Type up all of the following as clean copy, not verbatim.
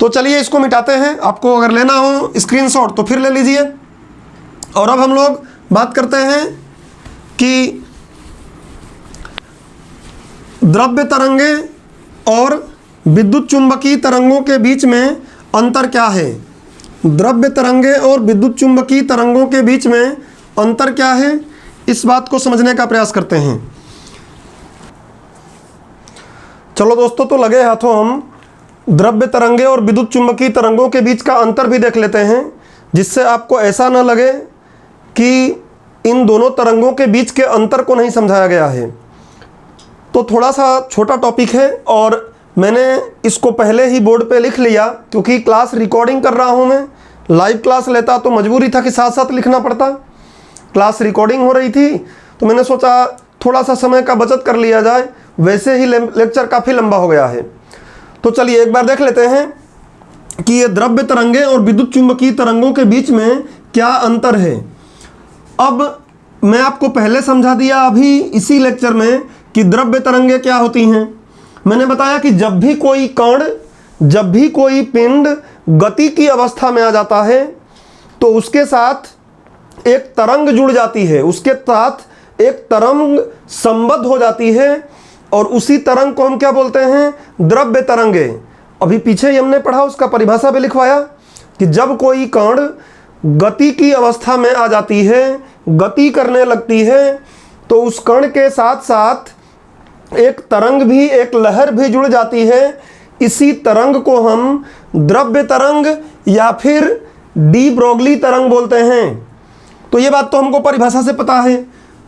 तो चलिए इसको मिटाते हैं। आपको अगर लेना हो स्क्रीनशॉट तो फिर ले लीजिए। और अब हम लोग बात करते हैं कि द्रव्य तरंगे और विद्युत चुंबकीय तरंगों के बीच में अंतर क्या है। द्रव्य तरंगे और विद्युत चुंबकीय तरंगों के बीच में अंतर क्या है, इस बात को समझने का प्रयास करते हैं। चलो दोस्तों, तो लगे हाथों हम द्रव्य तरंगे और विद्युत चुंबकीय तरंगों के बीच का अंतर भी देख लेते हैं, जिससे आपको ऐसा न लगे कि इन दोनों तरंगों के बीच के अंतर को नहीं समझाया गया है। तो थोड़ा सा छोटा टॉपिक है और मैंने इसको पहले ही बोर्ड पे लिख लिया, क्योंकि क्लास रिकॉर्डिंग कर रहा हूँ मैं। लाइव क्लास लेता तो मजबूरी था कि साथ साथ लिखना पड़ता। क्लास रिकॉर्डिंग हो रही थी तो मैंने सोचा थोड़ा सा समय का बचत कर लिया जाए, वैसे ही लेक्चर काफ़ी लंबा हो गया है। तो चलिए एक बार देख लेते हैं कि ये द्रव्य तरंगे और विद्युत चुंबकीय तरंगों के बीच में क्या अंतर है। अब मैं आपको पहले समझा दिया अभी इसी लेक्चर में कि द्रव्य तरंगे क्या होती हैं। मैंने बताया कि जब भी कोई कण, जब भी कोई पिंड गति की अवस्था में आ जाता है तो उसके साथ एक तरंग जुड़ जाती है, उसके साथ एक तरंग संबद्ध हो जाती है और उसी तरंग को हम क्या बोलते हैं, द्रव्य तरंगे। अभी पीछे ही हमने पढ़ा, उसका परिभाषा भी लिखवाया कि जब कोई कण गति की अवस्था में आ जाती है, गति करने लगती है, तो उस कण के साथ साथ एक तरंग भी, एक लहर भी जुड़ जाती है। इसी तरंग को हम द्रव्य तरंग या फिर डी ब्रोगली तरंग बोलते हैं। तो ये बात तो हमको परिभाषा से पता है।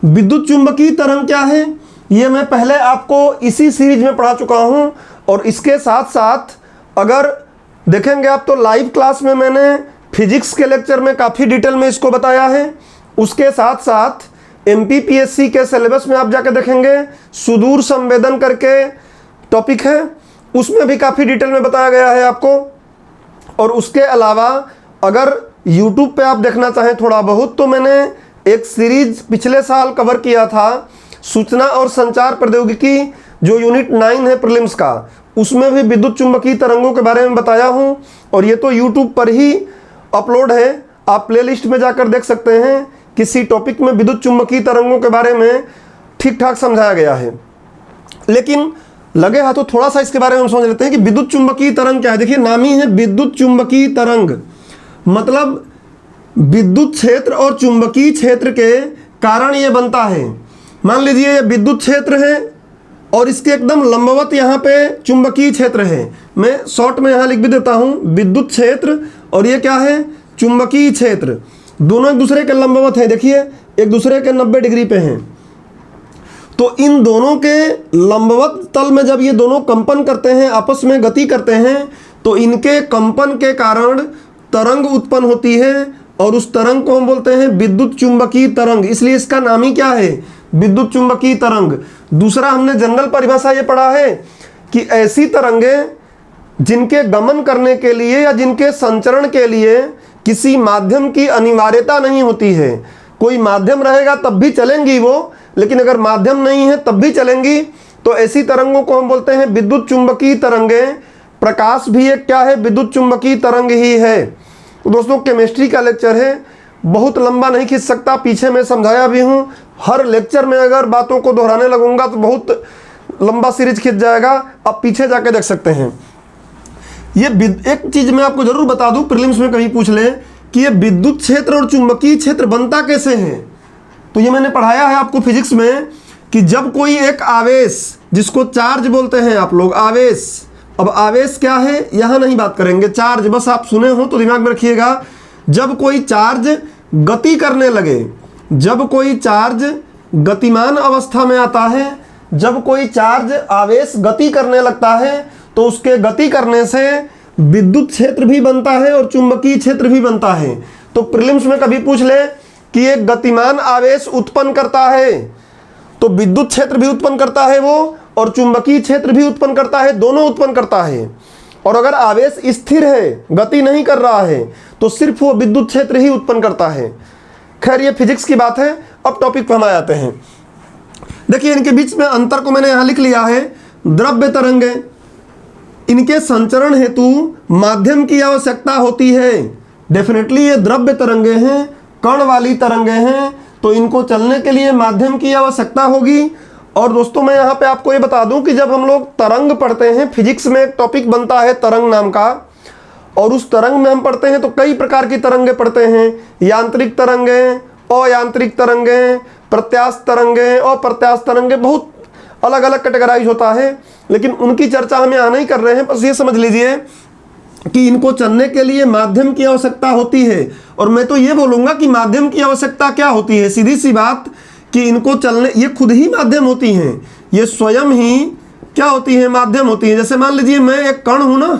विद्युत चुंबकीय तरंग क्या है, ये मैं पहले आपको इसी सीरीज में पढ़ा चुका हूँ। और इसके साथ साथ अगर देखेंगे आप तो लाइव क्लास में मैंने फिजिक्स के लेक्चर में काफ़ी डिटेल में इसको बताया है। उसके साथ साथ MPPSC के सिलेबस में आप जाके देखेंगे, सुदूर संवेदन करके टॉपिक है, उसमें भी काफ़ी डिटेल में बताया गया है आपको। और उसके अलावा अगर YouTube पे आप देखना चाहें थोड़ा बहुत, तो मैंने एक सीरीज पिछले साल कवर किया था, सूचना और संचार प्रौद्योगिकी, जो यूनिट 9 है प्रीलिम्स का, उसमें भी विद्युत चुंबकीय तरंगों के बारे में बताया हूँ। और ये तो YouTube पर ही अपलोड है, आप प्लेलिस्ट में जाकर देख सकते हैं। किसी टॉपिक में विद्युत चुंबकीय तरंगों के बारे में ठीक ठाक समझाया गया है। लेकिन लगे हाथों थोड़ा सा इसके बारे में हम समझ लेते हैं कि विद्युत चुंबकीय तरंग क्या है। देखिए नाम ही है विद्युत चुंबकीय तरंग, मतलब विद्युत क्षेत्र और चुंबकीय क्षेत्र के कारण ये बनता है। मान लीजिए ये विद्युत क्षेत्र है और इसके एकदम लंबवत यहाँ पे चुंबकीय क्षेत्र है। मैं शॉर्ट में यहाँ लिख भी देता हूँ, विद्युत क्षेत्र, और ये क्या है, चुंबकीय क्षेत्र। दोनों एक दूसरे के लंबवत है, देखिए एक दूसरे के 90 डिग्री पे हैं। तो इन दोनों के लंबवत तल में जब ये दोनों कंपन करते हैं, आपस में गति करते हैं, तो इनके कंपन के कारण तरंग उत्पन्न होती है और उस तरंग को हम बोलते हैं विद्युत चुंबकीय तरंग। इसलिए इसका नाम ही क्या है, विद्युत चुंबकीय तरंग। दूसरा हमने जनरल परिभाषा ये पढ़ा है कि ऐसी तरंगे जिनके गमन करने के लिए या जिनके संचरण के लिए किसी माध्यम की अनिवार्यता नहीं होती है। कोई माध्यम रहेगा तब भी चलेंगी वो, लेकिन अगर माध्यम नहीं है तब भी चलेंगी, तो ऐसी तरंगों को हम बोलते हैं विद्युत चुंबकीय तरंगे। प्रकाश भी एक क्या है, विद्युत चुंबकीय तरंग ही है। तो दोस्तों केमिस्ट्री का लेक्चर है, बहुत लंबा नहीं खींच सकता, पीछे मैं समझाया भी हूँ। हर लेक्चर में अगर बातों को दोहराने लगूंगा तो बहुत लंबा सीरीज खींच जाएगा, आप पीछे जाके देख सकते हैं। ये एक चीज मैं आपको जरूर बता दूं, प्रीलिम्स में कहीं पूछ ले कि ये विद्युत क्षेत्र और चुंबकीय क्षेत्र बनता कैसे है। तो ये मैंने पढ़ाया है आपको फिजिक्स में कि जब कोई एक आवेश, जिसको चार्ज बोलते हैं आप लोग, आवेश, अब आवेश क्या है यहाँ नहीं बात करेंगे, चार्ज बस आप सुने हो तो दिमाग में रखिएगा। जब कोई चार्ज गति करने लगे, जब कोई चार्ज गतिमान अवस्था में आता है, जब कोई चार्ज आवेश गति करने लगता है, तो उसके गति करने से विद्युत क्षेत्र भी बनता है और चुंबकीय क्षेत्र भी बनता है। तो प्रीलिम्स में कभी पूछ ले कि एक गतिमान आवेश उत्पन्न करता है, तो विद्युत क्षेत्र भी उत्पन्न करता है वो, और चुंबकीय क्षेत्र भी उत्पन्न करता है, दोनों उत्पन्न करता है। और अगर आवेश स्थिर है, गति नहीं कर रहा है, तो सिर्फ वो विद्युत क्षेत्र ही उत्पन्न करता है। खैर ये फिजिक्स की बात है, अब टॉपिक पर हम आते हैं। देखिए इनके बीच में अंतर को मैंने यहाँ लिख लिया है। द्रव्य तरंगे, इनके संचरण हेतु माध्यम की आवश्यकता होती है। डेफिनेटली ये द्रव्य तरंगे हैं, कण वाली तरंगे हैं, तो इनको चलने के लिए माध्यम की आवश्यकता होगी। और दोस्तों मैं यहाँ पे आपको ये बता दूं कि जब हम लोग तरंग पढ़ते हैं, फिजिक्स में एक टॉपिक बनता है तरंग नाम का, और उस तरंग में हम पढ़ते हैं तो कई प्रकार की तरंगे पढ़ते हैं। यांत्रिक तरंगे, अयांत्रिक तरंगे, प्रत्यास्थ तरंगे, अप्रत्यास्थ तरंगे, बहुत अलग अलग कैटेगराइज होता है, लेकिन उनकी चर्चा हम यहाँ नहीं कर रहे हैं। बस ये समझ लीजिए कि इनको चलने के लिए माध्यम की आवश्यकता होती है। और मैं तो ये बोलूँगा कि माध्यम की आवश्यकता क्या होती है, सीधी सी बात कि इनको चलने, ये खुद ही माध्यम होती हैं, ये स्वयं ही क्या होती है, माध्यम होती है। जैसे मान लीजिए मैं एक कण हूँ ना,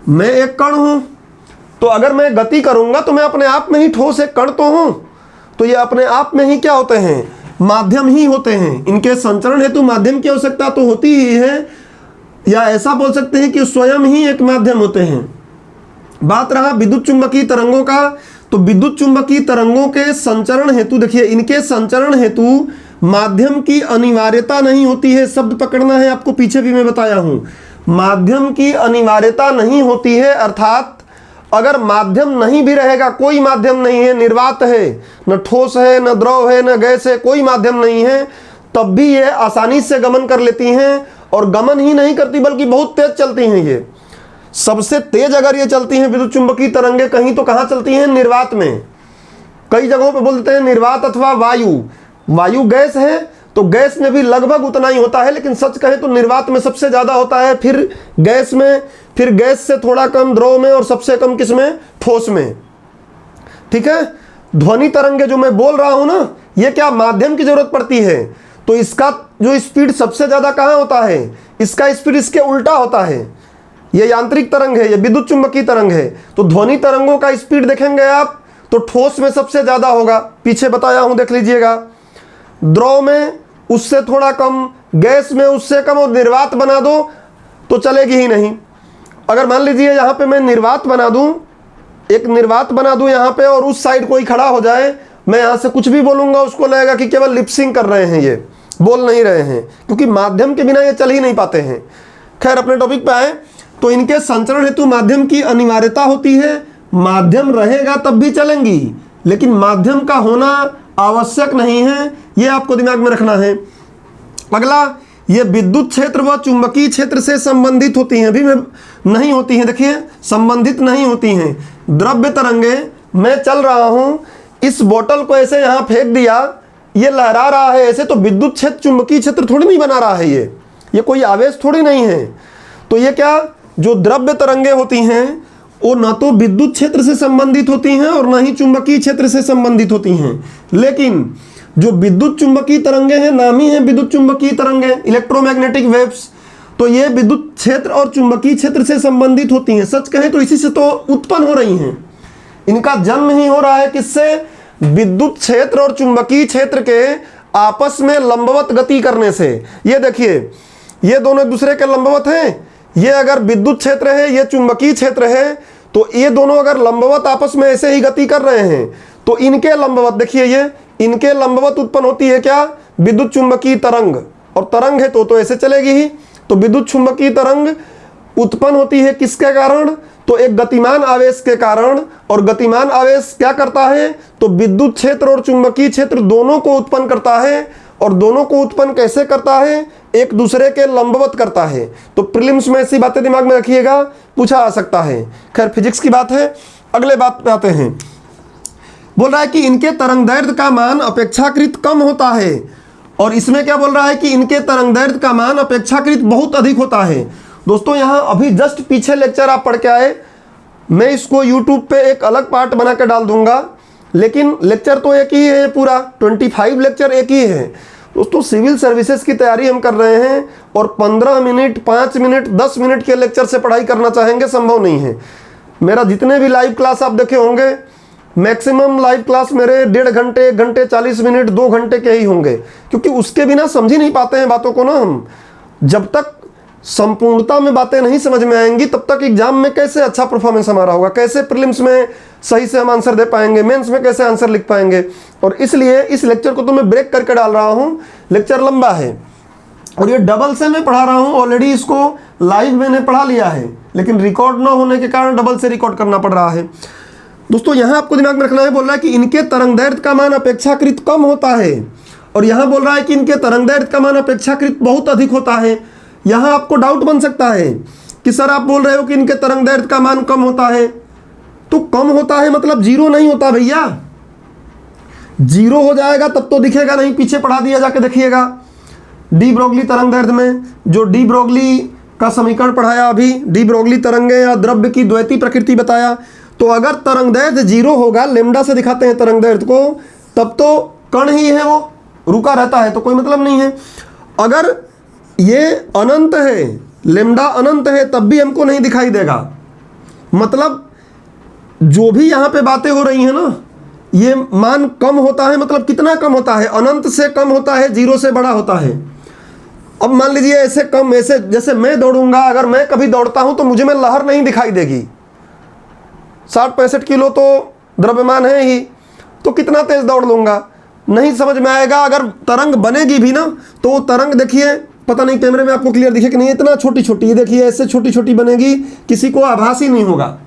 मैं एक कण हूँ, तो अगर मैं गति करूँगा तो मैं अपने आप में ही ठोस एक कण तो हूँ, तो ये अपने आप में ही क्या होते हैं, माध्यम ही होते हैं। इनके संचरण हेतु माध्यम की आवश्यकता तो होती ही है, या ऐसा बोल सकते हैं कि स्वयं ही एक माध्यम होते हैं। बात रहा विद्युत चुंबकीय तरंगों का, तो विद्युत चुंबकीय तरंगों के संचरण हेतु देखिए, इनके संचरण हेतु माध्यम की अनिवार्यता नहीं होती है। शब्द पकड़ना है आपको, पीछे भी मैं बताया हूं, माध्यम की अनिवार्यता नहीं होती है। अर्थात अगर माध्यम नहीं भी रहेगा, कोई माध्यम नहीं है, निर्वात है, न ठोस है, न द्रव है, न गैस है, कोई माध्यम नहीं है, तब भी ये आसानी से गमन कर लेती हैं। और गमन ही नहीं करती बल्कि बहुत तेज चलती हैं। ये सबसे तेज अगर ये चलती हैं विद्युत चुंबकीय तरंगे कहीं, तो कहाँ चलती हैं, निर्वात में। कई जगहों पे बोलते हैं निर्वात अथवा वायु, वायु गैस है तो गैस में भी लगभग उतना ही होता है, लेकिन सच कहें तो निर्वात में सबसे ज़्यादा होता है, फिर गैस में, फिर गैस से थोड़ा कम द्रव में, और सबसे कम किस में, ठोस में। ठीक है, ध्वनि तरंगे जो मैं बोल रहा हूं ना, ये क्या माध्यम की जरूरत पड़ती है, तो इसका जो स्पीड सबसे ज़्यादा कहाँ होता है, इसका स्पीड इसके उल्टा होता है। ये यांत्रिक तरंग है, ये विद्युत चुंबकीय तरंग है। तो ध्वनि तरंगों का स्पीड देखेंगे आप तो ठोस में सबसे ज़्यादा होगा, पीछे बताया हूं, देख लीजिएगा। द्रव में उससे थोड़ा कम, गैस में उससे कम, और निर्वात बना दो तो चलेगी ही नहीं। अगर मान लीजिए यहाँ पे मैं निर्वात बना दूं, एक निर्वात बना दूं यहाँ पे, और उस साइड कोई खड़ा हो जाए, मैं यहाँ से कुछ भी बोलूँगा उसको लगेगा कि केवल लिपसिंग कर रहे हैं, ये बोल नहीं रहे हैं, क्योंकि माध्यम के बिना ये चल ही नहीं पाते हैं। खैर अपने टॉपिक पे आए, तो इनके संचरण हेतु माध्यम की अनिवार्यता होती है। माध्यम रहेगा तब भी चलेंगी, लेकिन माध्यम का होना आवश्यक नहीं है, ये आपको दिमाग में रखना है। अगला, ये विद्युत क्षेत्र व चुंबकीय क्षेत्र से संबंधित होती हैं, अभी में नहीं होती हैं, देखिए संबंधित नहीं होती हैं। द्रव्य तरंगे, मैं चल रहा हूं, इस बोतल को ऐसे यहां फेंक दिया, ये लहरा रहा है ऐसे, तो विद्युत क्षेत्र चुंबकीय क्षेत्र थोड़ी नहीं बना रहा है, ये कोई आवेश थोड़ी नहीं है। तो ये क्या, जो द्रव्य तरंगे होती हैं वो न तो विद्युत क्षेत्र से संबंधित होती हैं और न ही चुंबकीय क्षेत्र से संबंधित होती हैं। लेकिन जो विद्युत चुंबकीय तरंगे हैं, नाम ही है विद्युत चुंबकीय तरंगे, इलेक्ट्रोमैग्नेटिक वेव्स, तो ये विद्युत क्षेत्र और चुंबकीय क्षेत्र से संबंधित होती हैं। सच कहें तो इसी से तो उत्पन्न हो रही हैं, इनका जन्म ही हो रहा है किससे, विद्युत क्षेत्र और चुंबकीय क्षेत्र के आपस में लंबवत गति करने से। ये देखिए, ये दोनों एक दूसरे के लंबवत हैं, ये अगर विद्युत क्षेत्र है, ये चुंबकीय क्षेत्र है, तो ये दोनों अगर लंबवत आपस में ऐसे ही गति कर रहे हैं, तो इनके लंबवत, देखिए ये इनके लंबवत उत्पन्न होती है क्या, विद्युत चुंबकीय तरंग, और तरंग है तो ऐसे चलेगी ही। तो विद्युत चुंबकीय तरंग उत्पन्न होती है किसके कारण, तो एक गतिमान आवेश के कारण। और गतिमान आवेश क्या करता है, तो विद्युत क्षेत्र और चुंबकीय क्षेत्र दोनों को उत्पन्न करता है। और दोनों को उत्पन्न कैसे करता है, एक दूसरे के लंबवत करता है। तो प्रीलिम्स में ऐसी बातें दिमाग में रखिएगा, पूछा आ सकता है। खैर फिजिक्स की बात है, अगले बात पे आते हैं। बोल रहा है कि इनके तरंगदैर्घ्य का मान अपेक्षाकृत कम होता है, और इसमें क्या बोल रहा है कि इनके तरंगदैर्घ्य का मान अपेक्षाकृत बहुत अधिक होता है। दोस्तों यहाँ अभी जस्ट पीछे लेक्चर आप पढ़ के आए, मैं इसको यूट्यूब पे एक अलग पार्ट बना के डाल दूंगा, लेकिन लेक्चर तो एक ही है, पूरा 25 लेक्चर एक ही है। दोस्तों सिविल सर्विसेज की तैयारी हम कर रहे हैं, और 15 मिनट, 5 मिनट, 10 मिनट के लेक्चर से पढ़ाई करना चाहेंगे, संभव नहीं है। मेरा जितने भी लाइव क्लास आप देखे होंगे, मैक्सिमम लाइव क्लास मेरे 1.5 घंटे, 1 घंटे 40 मिनट, 2 घंटे के ही होंगे, क्योंकि उसके बिना समझ ही नहीं पाते हैं बातों को ना हम। जब तक संपूर्णता में बातें नहीं समझ में आएंगी, तब तक एग्जाम में कैसे अच्छा परफॉर्मेंस हमारा होगा, कैसे प्रीलिम्स में सही से हम आंसर दे पाएंगे, मेंस में कैसे आंसर लिख पाएंगे। और इसलिए इस लेक्चर को तो मैं ब्रेक करके डाल रहा हूँ, लेक्चर लंबा है, और ये डबल से मैं पढ़ा रहा हूँ। ऑलरेडी इसको लाइव मैंने पढ़ा लिया है, लेकिन रिकॉर्ड ना होने के कारण डबल से रिकॉर्ड करना पड़ रहा है। दोस्तों यहाँ आपको दिमाग में रखना है, बोल रहा है कि इनके तरंगदैर्घ्य का मान अपेक्षाकृत कम होता है, और यहाँ बोल रहा है कि इनके तरंगदैर्घ्य का मान अपेक्षाकृत बहुत अधिक होता है। यहाँ आपको डाउट बन सकता है कि सर आप बोल रहे हो कि इनके तरंगदैर्घ्य का मान कम होता है, तो कम होता है मतलब जीरो नहीं होता भैया। जीरो हो जाएगा तब तो दिखेगा नहीं, पीछे पढ़ा दिया जाके देखिएगा। डी ब्रोगली तरंगदैर्घ्य में जो डी ब्रोगली का समीकरण पढ़ाया अभी, डी ब्रोगली तरंगे या द्रव्य की द्वैती प्रकृति बताया, तो अगर तरंगदैर्घ्य जीरो होगा, लेमडा से दिखाते हैं तरंगदैर्घ्य को, तब तो कण ही है, वो रुका रहता है तो कोई मतलब नहीं है। अगर ये अनंत है, लेमडा अनंत है, तब भी हमको नहीं दिखाई देगा। मतलब जो भी यहाँ पे बातें हो रही हैं ना, ये मान कम होता है, मतलब कितना कम होता है? अनंत से कम होता है, जीरो से बड़ा होता है। अब मान लीजिए ऐसे कम, ऐसे जैसे मैं दौड़ूंगा, अगर मैं कभी दौड़ता हूं तो मुझे में लहर नहीं दिखाई देगी। 60-65 किलो तो द्रव्यमान है ही, तो कितना तेज दौड़ लूंगा नहीं समझ में आएगा। अगर तरंग बनेगी भी ना, तो वो तरंग देखिए, पता नहीं कैमरे में आपको क्लियर दिखे कि नहीं, इतना छोटी छोटी, ये देखिए ऐसे छोटी छोटी बनेगी, किसी को आभास ही नहीं होगा।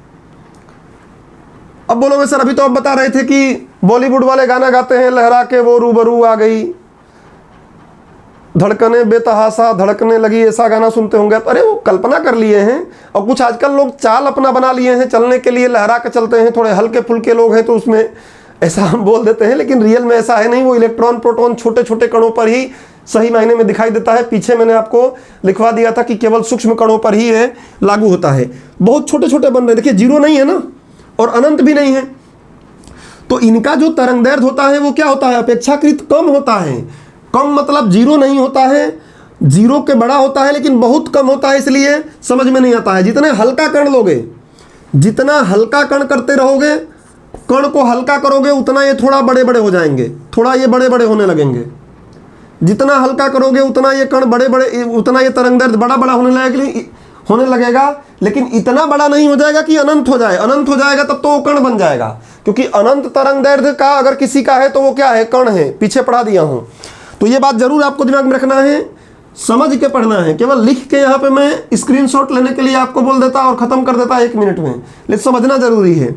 अब बोलोगे सर अभी तो आप बता रहे थे कि बॉलीवुड वाले गाना गाते हैं, लहरा के वो रूबरू आ गई, धड़कने बेतहासा धड़कने लगी, ऐसा गाना सुनते होंगे। अरे वो कल्पना कर लिए हैं, और कुछ आजकल लोग चाल अपना बना लिए हैं चलने के लिए, लहरा के चलते हैं। थोड़े हल्के फुल्के लोग हैं तो उसमें ऐसा हम बोल देते हैं, लेकिन रियल में ऐसा है नहीं। वो इलेक्ट्रॉन प्रोटॉन छोटे छोटे कणों पर ही सही मायने में दिखाई देता है। पीछे मैंने आपको लिखवा दिया था कि केवल सूक्ष्म कणों पर ही है लागू होता है। बहुत छोटे छोटे बन रहे, देखिए जीरो नहीं है ना, और अनंत भी नहीं है। तो इनका जो तरंगदैर्घ्य होता है वो क्या होता है? अपेक्षाकृत कम होता है। कम मतलब जीरो नहीं होता है, जीरो के बड़ा होता है, लेकिन बहुत कम होता है, इसलिए समझ में नहीं आता है। जितने हल्का कण लोगे, जितना हल्का कण करते रहोगे, कण को हल्का करोगे, उतना ये थोड़ा बड़े बड़े हो जाएंगे, थोड़ा ये बड़े बड़े होने लगेंगे। जितना हल्का करोगे उतना ये कण बड़े बड़े, उतना ये तरंगदैर्घ्य बड़ा बड़ा होने लगेगा, लेकिन इतना बड़ा नहीं हो जाएगा कि अनंत हो जाए। अनंत हो जाएगा तब तो वो कण बन जाएगा, क्योंकि अनंत तरंगदैर्घ्य का अगर किसी का है तो वो क्या है? कण है। पीछे पढ़ा दिया हूं, तो ये बात जरूर आपको दिमाग में रखना है, समझ के पढ़ना है। केवल लिख के यहाँ पे मैं स्क्रीनशॉट लेने के लिए आपको बोल देता और खत्म कर देता 1 मिनट में, लेकिन समझना जरूरी है।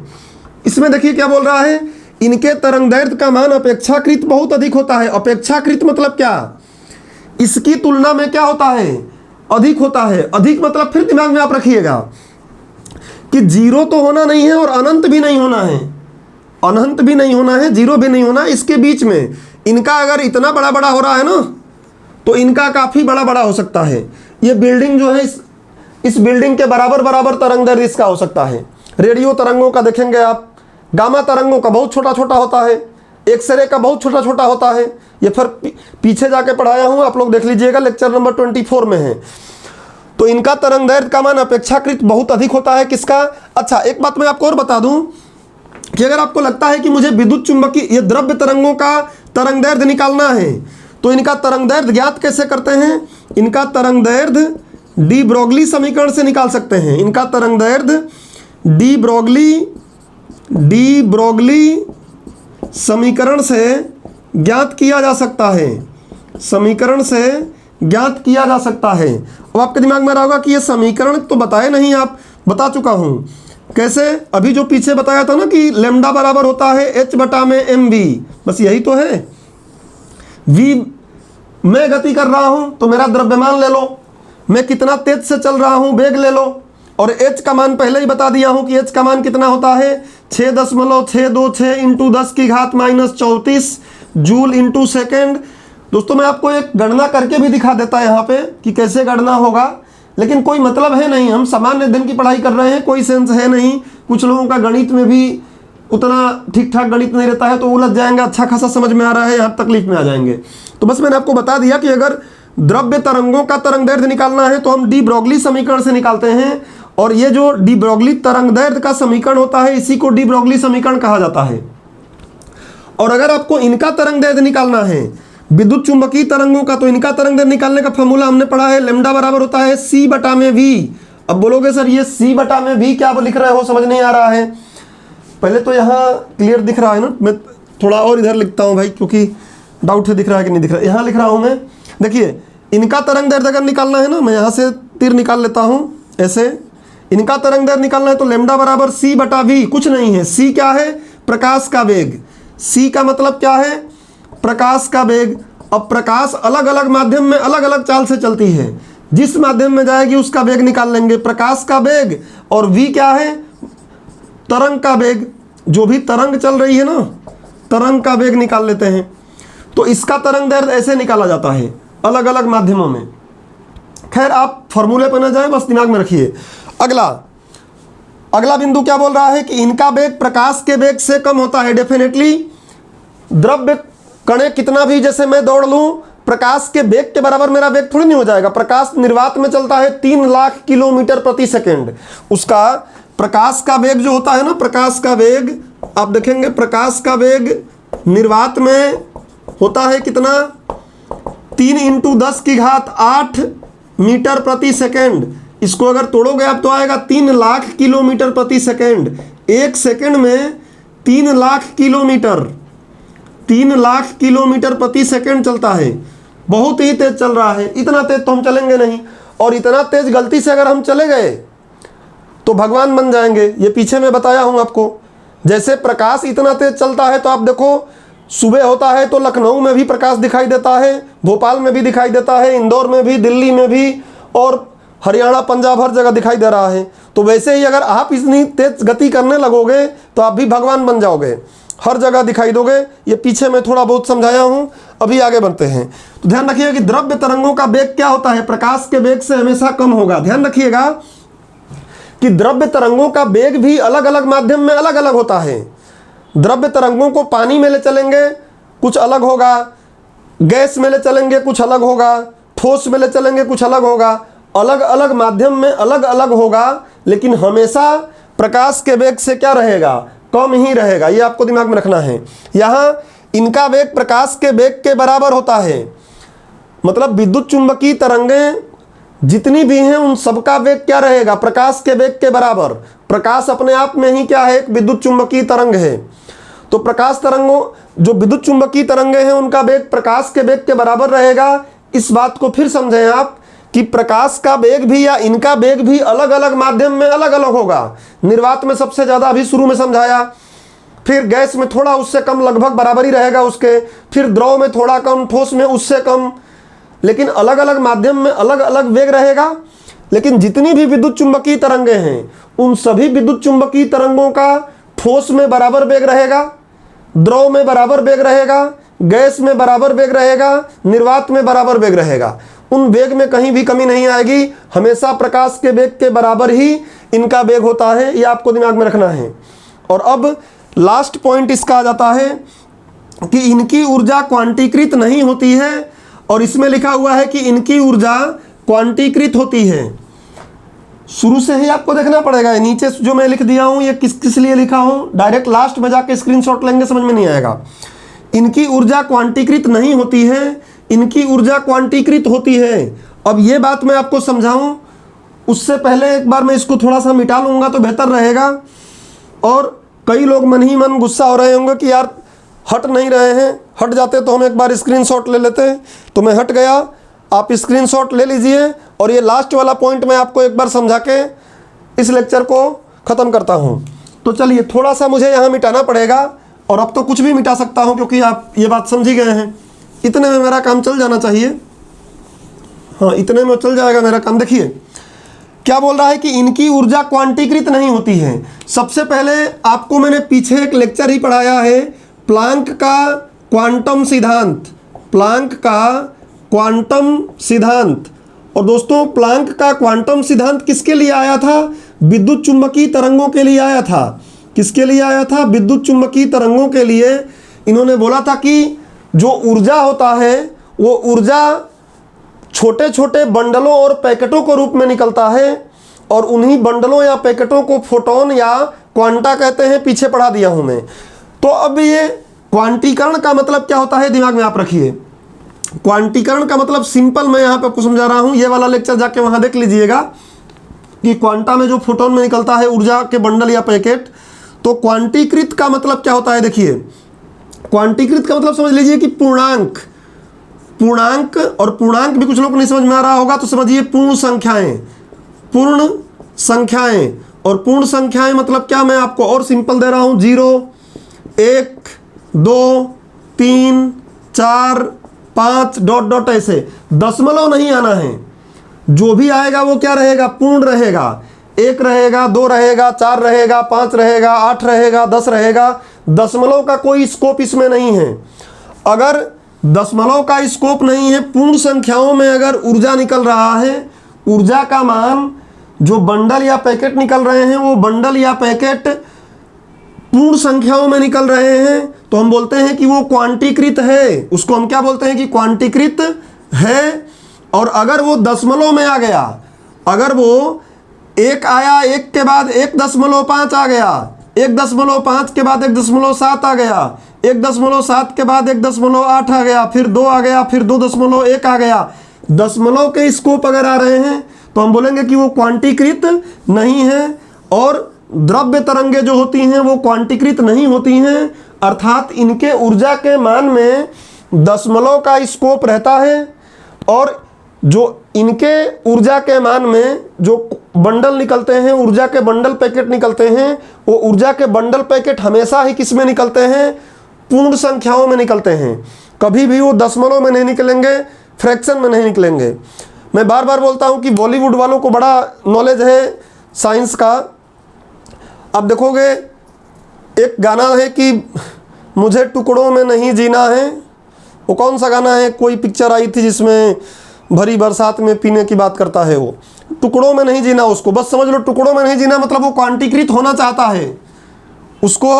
इसमें देखिए क्या बोल रहा है, इनके तरंगदैर्घ्य का मान अपेक्षाकृत बहुत अधिक होता है। अपेक्षाकृत मतलब क्या? इसकी तुलना में क्या होता है? अधिक होता है। अधिक मतलब फिर दिमाग में आप रखिएगा कि जीरो तो होना नहीं है और अनंत भी नहीं होना है, अनंत भी नहीं होना है, जीरो भी नहीं होना, इसके बीच में इनका अगर इतना बड़ा बड़ा हो रहा है ना, तो इनका काफी बड़ा बड़ा हो सकता है। ये बिल्डिंग जो है, इस बिल्डिंग के बराबर बराबर तरंगदैर्घ्य इसका हो सकता है। रेडियो तरंगों का देखेंगे आप, गामा तरंगों का बहुत छोटा छोटा होता है, एक्सरे का बहुत छोटा छोटा होता है। ये फिर पीछे जाके पढ़ाया हूँ, आप लोग देख लीजिएगा, लेक्चर नंबर 24 में है। तो इनका तरंगदैर्घ्य का मान अपेक्षाकृत बहुत अधिक होता है। किसका? अच्छा एक बात मैं आपको और बता दूं कि अगर आपको लगता है कि मुझे विद्युत चुंबकीय ये द्रव्य तरंगों का तरंगदैर्घ्य निकालना है, तो इनका तरंगदैर्घ्य ज्ञात कैसे करते हैं? इनका तरंगदैर्घ्य डी ब्रोगली समीकरण से निकाल सकते हैं। इनका तरंगदैर्घ्य डी ब्रोगली समीकरण से ज्ञात किया जा सकता है, समीकरण से ज्ञात किया जा सकता है। अब आपके दिमाग में रहा होगा कि ये समीकरण तो बताए नहीं, आप बता चुका हूं। कैसे? अभी जो पीछे बताया था ना कि लेमडा बराबर होता है H/mv, बस यही तो है। v मैं गति कर रहा हूं तो मेरा द्रव्यमान ले लो, मैं कितना तेज से चल रहा हूं वेग ले लो, और h का मान पहले ही बता दिया हूं कि h का मान कितना होता है 6.626 इंटू 10⁻⁻34 जूल इंटू सेकेंड। दोस्तों मैं आपको एक गणना करके भी दिखा देता है यहाँ पे कि कैसे गणना होगा, लेकिन कोई मतलब है नहीं, हम सामान्य दिन की पढ़ाई कर रहे हैं, कोई सेंस है नहीं। कुछ लोगों का गणित में भी उतना ठीक ठाक गणित नहीं रहता है तो उलझ जाएंगे, अच्छा खासा समझ में आ रहा है, यहाँ तकलीफ में आ जाएंगे। तो बस मैंने आपको बता दिया कि अगर द्रव्य तरंगों का तरंगदैर्घ्य निकालना है तो हम डी ब्रोगली समीकरण से निकालते हैं, और ये जो डी ब्रोगली तरंगदैर्घ्य का समीकरण होता है इसी को डी ब्रोगली समीकरण कहा जाता है। और अगर आपको इनका तरंगदैर्घ्य निकालना है विद्युत चुंबकीय तरंगों का, तो इनका तरंगदैर्घ्य निकालने का फॉर्मूला हमने पढ़ा है, लैम्डा बराबर होता है C/V। अब बोलोगे सर ये C/V क्या लिख रहे हो, समझ नहीं आ रहा है। पहले तो यहाँ क्लियर दिख रहा है ना, मैं थोड़ा और इधर लिखता हूँ भाई, क्योंकि डाउट है दिख रहा है कि नहीं दिख रहा है। यहाँ लिख रहा हूँ मैं, देखिए इनका तरंगदैर्घ्य अगर निकालना है ना, मैं यहाँ से तीर निकाल लेता हूँ ऐसे। इनका तरंग दैर्घ्य निकालना है तो लैम्डा बराबर c बटा v, कुछ नहीं है, c क्या है, प्रकाश का वेग। c का मतलब क्या है, प्रकाश का वेग। अब प्रकाश अलग अलग माध्यम में अलग अलग चाल से चलती है, जिस माध्यम में जाएगी उसका वेग निकाल लेंगे, प्रकाश का वेग। और v क्या है, तरंग का वेग, जो भी तरंग चल रही है ना, तरंग का वेग निकाल लेते हैं। तो इसका तरंग दैर्घ्य ऐसे निकाला जाता है अलग अलग माध्यमों में। खैर आप फॉर्मूले पर ना जाएं, बस दिमाग में रखिए। अगला बिंदु क्या बोल रहा है कि इनका वेग प्रकाश के वेग से कम होता है। डेफिनेटली द्रव्य कणे कितना भी, जैसे मैं दौड़ लूं, प्रकाश के वेग के बराबर मेरा वेग थोड़ी नहीं हो जाएगा। प्रकाश निर्वात में चलता है 3 लाख किलोमीटर प्रति सेकेंड। उसका प्रकाश का वेग जो होता है ना, प्रकाश का वेग आप देखेंगे, प्रकाश का वेग निर्वात में होता है कितना, 3 × 10⁸ मीटर प्रति सेकेंड। इसको अगर तोड़ोगे आप तो आएगा 3 लाख किलोमीटर प्रति सेकेंड। एक सेकेंड में 3 लाख किलोमीटर, 3 लाख किलोमीटर प्रति सेकेंड चलता है। बहुत ही तेज चल रहा है। इतना तेज तो हम चलेंगे नहीं, और इतना तेज गलती से अगर हम चले गए तो भगवान बन जाएंगे। ये पीछे मैं बताया हूँ आपको। जैसे प्रकाश इतना तेज चलता है तो आप देखो, सुबह होता है तो लखनऊ में भी प्रकाश दिखाई देता है, भोपाल में भी दिखाई देता है, इंदौर में भी, दिल्ली में भी, और हरियाणा, पंजाब, हर जगह दिखाई दे रहा है। तो वैसे ही अगर आप इतनी तेज गति करने लगोगे तो आप भी भगवान बन जाओगे, हर जगह दिखाई दोगे। ये पीछे मैं थोड़ा बहुत समझाया हूँ, अभी आगे बढ़ते हैं। तो ध्यान रखिएगा कि द्रव्य तरंगों का वेग क्या होता है, प्रकाश के वेग से हमेशा कम होगा। ध्यान रखिएगा कि द्रव्य तरंगों का वेग भी अलग अलग माध्यम में अलग अलग होता है। द्रव्य तरंगों को पानी में ले चलेंगे कुछ अलग होगा, गैस में ले चलेंगे कुछ अलग होगा, ठोस में ले चलेंगे कुछ अलग होगा, अलग अलग माध्यम में अलग अलग होगा, लेकिन हमेशा प्रकाश के वेग से क्या रहेगा, कम ही रहेगा। ये आपको दिमाग में रखना है। यहाँ इनका वेग प्रकाश के वेग के बराबर होता है, मतलब विद्युत चुंबकीय तरंगें जितनी भी हैं उन सबका वेग क्या रहेगा, प्रकाश के वेग के बराबर। प्रकाश अपने आप में ही क्या है, एक विद्युत चुंबकीय तरंग है। तो प्रकाश तरंगों, जो विद्युत चुंबकीय तरंगें हैं उनका वेग प्रकाश के वेग के बराबर रहेगा। इस बात को फिर समझें आप कि प्रकाश का वेग भी या इनका वेग भी अलग अलग माध्यम में अलग अलग होगा। निर्वात में सबसे ज़्यादा अभी शुरू में समझाया, फिर गैस में थोड़ा उससे कम, लगभग बराबर ही रहेगा उसके, फिर द्रव में थोड़ा कम, ठोस में उससे कम, लेकिन अलग अलग माध्यम में अलग अलग वेग रहेगा। लेकिन जितनी भी विद्युत चुंबकीय तरंगें हैं उन सभी विद्युत चुंबकीय तरंगों का ठोस में बराबर वेग रहेगा, द्रव में बराबर वेग रहेगा, गैस में बराबर वेग रहेगा, निर्वात में बराबर वेग रहेगा। उन वेग में कहीं भी कमी नहीं आएगी, हमेशा प्रकाश के वेग के बराबर ही इनका वेग होता है। ये आपको दिमाग में रखना है। और अब लास्ट पॉइंट इसका आ जाता है कि इनकी ऊर्जा क्वांटीकृत नहीं होती है, और इसमें लिखा हुआ है कि इनकी ऊर्जा क्वांटीकृत होती है। शुरू से ही आपको देखना पड़ेगा, नीचे जो मैं लिख दिया हूं ये किस किस लिए लिखा हूं, डायरेक्ट लास्ट में जाके स्क्रीनशॉट लेंगे, समझ में नहीं आएगा। इनकी ऊर्जा क्वांटीकृत नहीं होती है, इनकी ऊर्जा क्वांटीकृत होती है। अब ये बात मैं आपको समझाऊं उससे पहले एक बार मैं इसको थोड़ा सा मिटा लूँगा तो बेहतर रहेगा। और कई लोग मन ही मन गुस्सा हो रहे होंगे कि यार हट नहीं रहे हैं, हट जाते तो हम एक बार स्क्रीनशॉट ले लेते। तो मैं हट गया, आप स्क्रीनशॉट ले लीजिए, और ये लास्ट वाला पॉइंट मैं आपको एक बार समझा के इस लेक्चर को ख़त्म करता हूँ। तो चलिए, थोड़ा सा मुझे यहाँ मिटाना पड़ेगा, और अब तो कुछ भी मिटा सकता हूँ क्योंकि आप ये बात समझ ही गए हैं। इतने में मेरा काम चल जाना चाहिए। हाँ, इतने में चल जाएगा मेरा काम। देखिए क्या बोल रहा है कि इनकी ऊर्जा क्वांटीकृत नहीं होती है। सबसे पहले आपको मैंने पीछे एक लेक्चर ही पढ़ाया है, प्लांक का क्वांटम सिद्धांत, प्लांक का क्वांटम सिद्धांत। और दोस्तों, प्लांक का क्वांटम सिद्धांत किसके लिए आया था? विद्युत चुंबकीय तरंगों के लिए आया था। किसके लिए आया था? विद्युत चुंबकीय तरंगों के लिए। इन्होंने बोला था कि जो ऊर्जा होता है वो ऊर्जा छोटे छोटे बंडलों और पैकेटों के रूप में निकलता है, और उन्हीं बंडलों या पैकेटों को फोटोन या क्वांटा कहते हैं। पीछे पढ़ा दिया हूं मैं। तो अब ये क्वांटीकरण का मतलब क्या होता है, दिमाग में आप रखिए। क्वांटीकरण का मतलब सिंपल मैं यहाँ पे आपको समझा रहा हूँ। ये वाला लेक्चर जाके वहाँ देख लीजिएगा कि क्वांटा में जो फोटोन में निकलता है ऊर्जा के बंडल या पैकेट। तो क्वांटीकृत का मतलब क्या होता है, देखिए क्वांटीकृत का मतलब समझ लीजिए कि पूर्णांक, पूर्णांक, और पूर्णांक भी कुछ लोग को नहीं समझ में आ रहा होगा तो समझिए पूर्ण संख्याएं, पूर्ण संख्याएं। और पूर्ण संख्याएं मतलब क्या, मैं आपको और सिंपल दे रहा हूं, 0, 1, 2, 3, 4, 5 डॉट डॉट ऐसे। दशमलव नहीं आना है, जो भी आएगा वो क्या रहेगा, पूर्ण रहेगा। 1 रहेगा, 2 रहेगा, 4 रहेगा, 5 रहेगा, 8 रहेगा, 10 रहेगा। दशमलव का कोई स्कोप इसमें नहीं है। अगर दशमलव का स्कोप नहीं है, पूर्ण संख्याओं में अगर ऊर्जा निकल रहा है, ऊर्जा का मान जो बंडल या पैकेट निकल रहे हैं वो बंडल या पैकेट पूर्ण संख्याओं में निकल रहे हैं, तो हम बोलते हैं कि वो क्वांटीकृत है। उसको हम क्या बोलते हैं कि क्वांटीकृत है। और अगर वो दशमलव में आ गया, अगर वो 1 आया, 1 के बाद 1.5 आ गया, 1.5 के बाद 1.7 आ गया, 1.7 के बाद 1.8 आ गया, फिर 2 आ गया, फिर 2.1 आ गया, दशमलव के स्कोप अगर आ रहे हैं तो हम बोलेंगे कि वो क्वांटीकृत नहीं है। और द्रव्य तरंगे जो होती हैं वो क्वांटीकृत नहीं होती हैं, अर्थात इनके ऊर्जा के मान में दशमलव का स्कोप रहता है। और जो इनके ऊर्जा के मान में जो बंडल निकलते हैं, ऊर्जा के बंडल पैकेट निकलते हैं, वो ऊर्जा के बंडल पैकेट हमेशा ही किस में निकलते हैं, पूर्ण संख्याओं में निकलते हैं। कभी भी वो दशमलव में नहीं निकलेंगे, फ्रैक्शन में नहीं निकलेंगे। मैं बार बार बोलता हूँ कि बॉलीवुड वालों को बड़ा नॉलेज है साइंस का। अब देखोगे एक गाना है कि मुझे टुकड़ों में नहीं जीना है, वो कौन सा गाना है, कोई पिक्चर आई थी जिसमें भरी बरसात में पीने की बात करता है, वो टुकड़ों में नहीं जीना। उसको बस समझ लो, टुकड़ों में नहीं जीना मतलब वो क्वांटीकृत होना चाहता है। उसको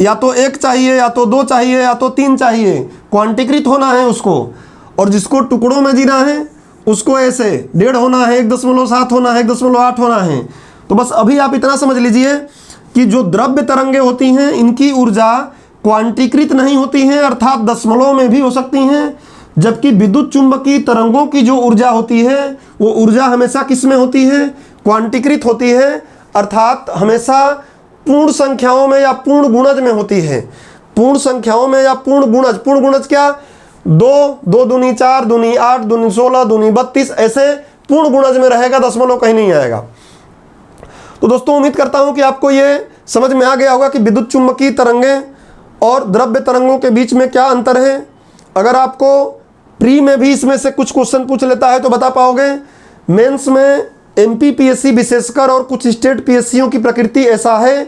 या तो 1 चाहिए, या तो 2 चाहिए, या तो 3 चाहिए, क्वांटीकृत होना है उसको। और जिसको टुकड़ों में जीना है उसको ऐसे 1.5 होना है, 1.7 होना है, 1.8 होना है। तो बस अभी आप इतना समझ लीजिए कि जो द्रव्य तरंगे होती हैं इनकी ऊर्जा क्वांटीकृत नहीं होती हैं, अर्थात दशमलव में भी हो सकती हैं। जबकि विद्युत चुंबकीय तरंगों की जो ऊर्जा होती है वो ऊर्जा हमेशा किस में होती है, क्वांटीकृत होती है, अर्थात हमेशा पूर्ण संख्याओं में या पूर्ण गुणज में होती है। पूर्ण संख्याओं में या पूर्ण गुणज, पूर्ण गुणज क्या, 2, 2 दूनी 4, दूनी 8, दूनी 16, दूनी 32, ऐसे पूर्ण गुणज में रहेगा, दशमलव कहीं नहीं आएगा। तो दोस्तों उम्मीद करता हूं कि आपको ये समझ में आ गया होगा कि विद्युत चुंबकीय तरंगे और द्रव्य तरंगों के बीच में क्या अंतर है। अगर आपको प्री में भी इसमें से कुछ क्वेश्चन पूछ लेता है तो बता पाओगे। मेंस में एमपीपीएससी विशेषकर और कुछ स्टेट पीएससीओं की प्रकृति ऐसा है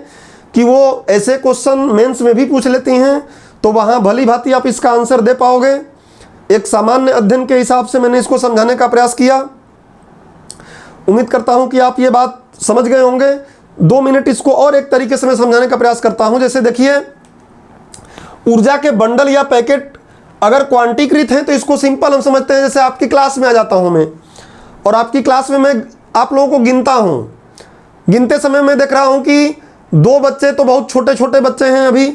कि वो ऐसे क्वेश्चन मेंस में भी पूछ लेती हैं, तो वहाँ भली भांति आप इसका आंसर दे पाओगे। एक सामान्य अध्ययन के हिसाब से मैंने इसको समझाने का प्रयास किया। उम्मीद करता हूँ कि आप ये बात समझ गए होंगे। 2 मिनट इसको और एक तरीके से मैं समझाने का प्रयास करता हूँ। जैसे देखिए, ऊर्जा के बंडल या पैकेट अगर क्वांटीकृत हैं तो इसको सिंपल हम समझते हैं, जैसे आपकी क्लास में आ जाता हूँ मैं, और आपकी क्लास में मैं आप लोगों को गिनता हूँ। गिनते समय मैं देख रहा हूँ कि 2 बच्चे तो बहुत छोटे छोटे बच्चे हैं, अभी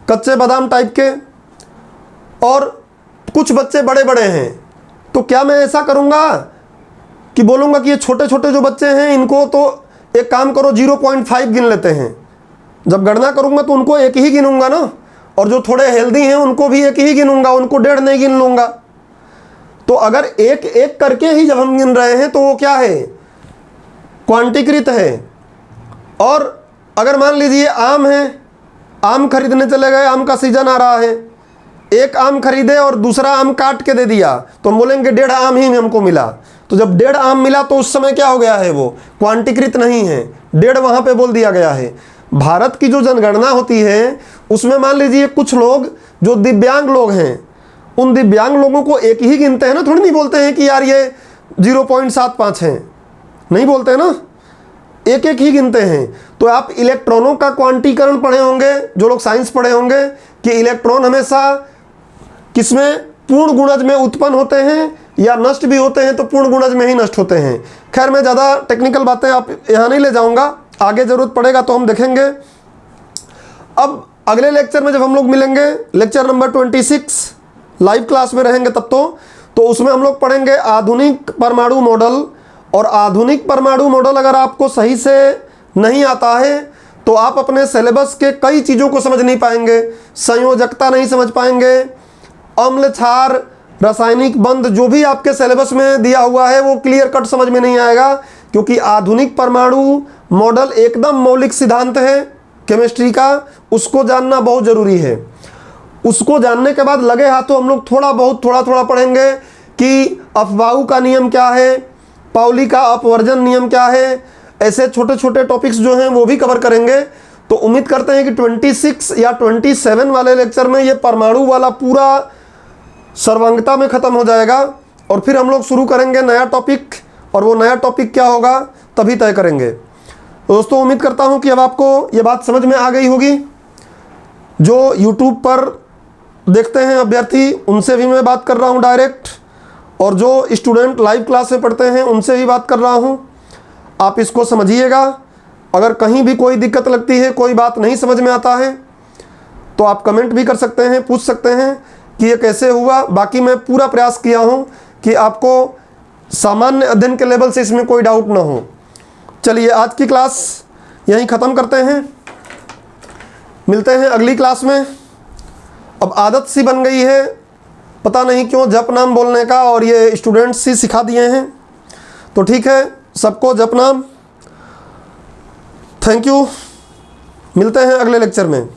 कच्चे बादाम टाइप के, और कुछ बच्चे बड़े बड़े हैं। तो क्या मैं ऐसा करूँगा कि बोलूँगा कि ये छोटे छोटे जो बच्चे हैं इनको तो एक काम करो 0.5 गिन लेते हैं। जब गणना करूँगा तो उनको 1 ही गिनूंगा ना, और जो थोड़े हेल्दी हैं उनको भी 1 ही गिनूंगा, उनको 1.5 नहीं गिन लूँगा। तो अगर 1-1 करके ही जब हम गिन रहे हैं तो वो क्या है, क्वांटीकृत है। और अगर मान लीजिए आम है, आम खरीदने चले गए, आम का सीजन आ रहा है, 1 आम खरीदे और दूसरा आम काट के दे दिया, तो हम बोलेंगे 1.5 आम ही हमको मिला। तो जब 1.5 आम मिला तो उस समय क्या हो गया है, वो क्वांटीकृत नहीं है, 1.5 वहाँ पे बोल दिया गया है। भारत की जो जनगणना होती है उसमें मान लीजिए कुछ लोग जो दिव्यांग लोग हैं, उन दिव्यांग लोगों को 1 ही गिनते हैं ना, थोड़ी नहीं बोलते हैं कि यार ये 0.75 हैं, नहीं बोलते हैं ना, 1-1 ही गिनते हैं। तो आप इलेक्ट्रॉनों का क्वांटीकरण पढ़े होंगे, जो लोग साइंस पढ़े होंगे, कि इलेक्ट्रॉन हमेशा किसमें, पूर्ण गुणज में उत्पन्न होते हैं या नष्ट भी होते हैं, तो पूर्ण गुणज में ही नष्ट होते हैं। खैर मैं ज़्यादा टेक्निकल बातें आप यहाँ नहीं ले जाऊँगा, आगे ज़रूरत पड़ेगा तो हम देखेंगे। अब अगले लेक्चर में जब हम लोग मिलेंगे, लेक्चर नंबर 26 लाइव क्लास में रहेंगे तब तो उसमें हम लोग पढ़ेंगे आधुनिक परमाणु मॉडल। और आधुनिक परमाणु मॉडल अगर आपको सही से नहीं आता है तो आप अपने सिलेबस के कई चीज़ों को समझ नहीं पाएंगे, संयोजकता नहीं समझ पाएंगे, अम्ल क्षार रासायनिक बंध जो भी आपके सिलेबस में दिया हुआ है वो क्लियर कट समझ में नहीं आएगा, क्योंकि आधुनिक परमाणु मॉडल एकदम मौलिक सिद्धांत है केमिस्ट्री का, उसको जानना बहुत ज़रूरी है। उसको जानने के बाद लगे हाथों हम लोग थोड़ा बहुत थोड़ा थोड़ा पढ़ेंगे कि अफबाऊ का नियम क्या है, पाउली का अपवर्जन नियम क्या है, ऐसे छोटे छोटे टॉपिक्स जो हैं वो भी कवर करेंगे। तो उम्मीद करते हैं कि 26 या 27 वाले लेक्चर में ये परमाणु वाला पूरा सर्वांगता में ख़त्म हो जाएगा, और फिर हम लोग शुरू करेंगे नया टॉपिक, और वो नया टॉपिक क्या होगा तभी तय करेंगे। तो दोस्तों उम्मीद करता हूँ कि अब आपको ये बात समझ में आ गई होगी। जो YouTube पर देखते हैं अभ्यर्थी उनसे भी मैं बात कर रहा हूँ डायरेक्ट, और जो स्टूडेंट लाइव क्लास में पढ़ते हैं उनसे भी बात कर रहा हूँ। आप इसको समझिएगा। अगर कहीं भी कोई दिक्कत लगती है, कोई बात नहीं समझ में आता है, तो आप कमेंट भी कर सकते हैं, पूछ सकते हैं कि ये कैसे हुआ। बाकी मैं पूरा प्रयास किया हूँ कि आपको सामान्य अध्ययन के लेवल से इसमें कोई डाउट ना हो। चलिए आज की क्लास यहीं ख़त्म करते हैं, मिलते हैं अगली क्लास में। अब आदत सी बन गई है, पता नहीं क्यों, जप नाम बोलने का, और ये स्टूडेंट्स ही सिखा दिए हैं। तो ठीक है, सबको जप नाम। थैंक यू, मिलते हैं अगले लेक्चर में।